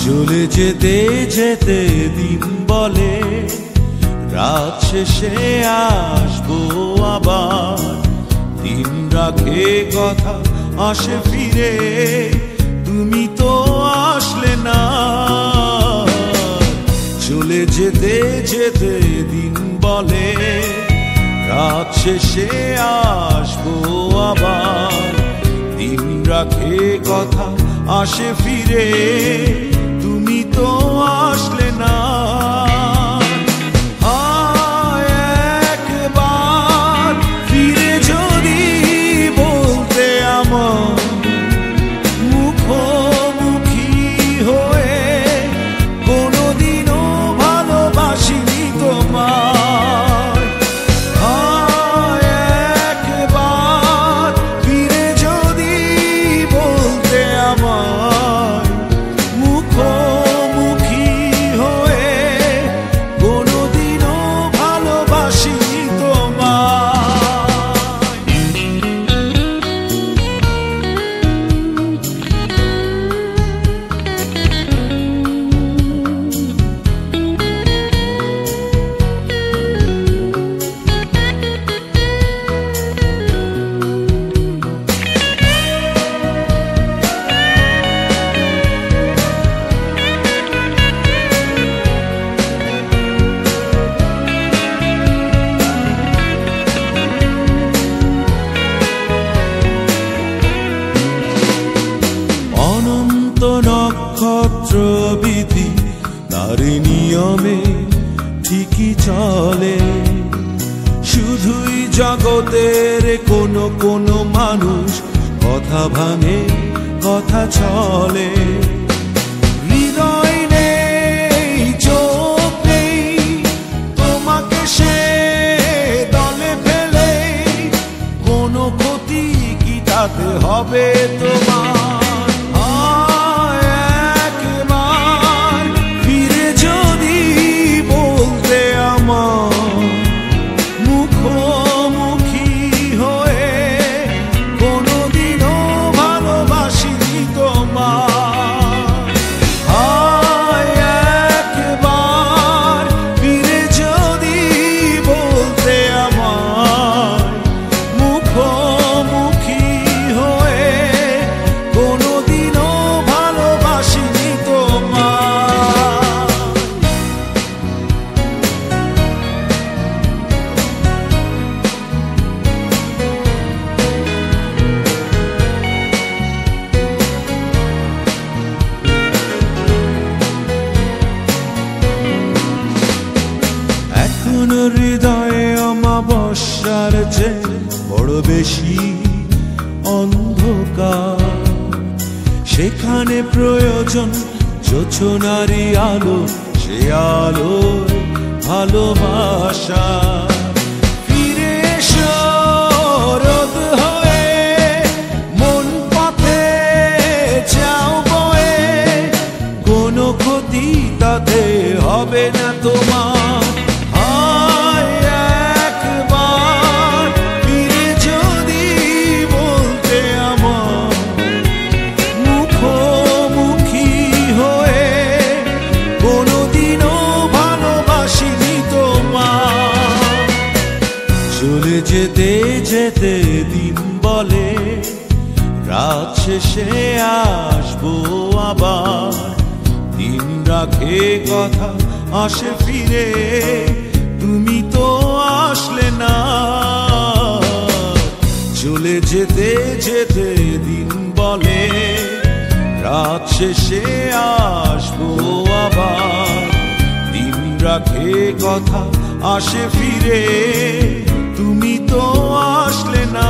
চলে যেতে যেতে দিন বলে রাত শেষে আসবো আবার। দিন রাখে কথা আসে ফিরে, তুমি তো আসলে না। চলে যেতে যেতে দিন বলে রাত শেষে আসবো আবার। দিন রাখে কথা আসে ফিরে, তুমি তো আসলে না। একবার ফিরে যদি বলতে আমার মুখোমুখি হয়ে, কোনোদিনও ভালোবাসিনি তোমায়। একবার ফিরে যদি বলতে আমার মুখোমুখি হয়ে, কোনোদিনও ভালোবাসিনি তোমায়। অনন্ত নক্ষত্র বিধি তার নিয়মে ঠিকই চলে। শুধুই জগতের কোনো কোনো মানুষ কথা ভাঙে, কথা চলে। হৃদয় নেই, চোখ নেই, তোমাকে সে দলে ফেলে কোনো ক্ষতি কি তাতে হবে তোমার? একবার ফিরে যদি বলতে আমার মুখোমুখি হয়ে, কোনোদিনও ভালোবাসিনি তোমায়। একবার ফিরে যদি বলতে আমার মুখোমুখি হয়ে, কোনোদিনও ভালোবাসিনি তোমায়। এখনো হৃদয়ে অমাবস্যার চেয়ে বড় বেশি অন্ধকার। সেখানে প্রয়োজন যোছনারি আলো, সে আলোয় ভালোবাসা। ফিরে এসো রোদ হয়ে, মন পথে যাও বয়ে, কোনো ক্ষতি তাতে হবে না তোমার। একবার ফিরে যদি বলতে আমার মুখোমুখি হয়ে, কোনোদিনও ভালোবাসিনি তোমায়। চলে যেতে যেতে দিন বলে রাত শেষে আসবো আবার। দিন রাখে কথা আসে ফিরে, তুমি তো আসলে না। চলে যেতে যেতে দিন বলে রাত শেষে আসবো আবার। দিন রাখে কথা আসে ফিরে, তুমি তো আসলে না।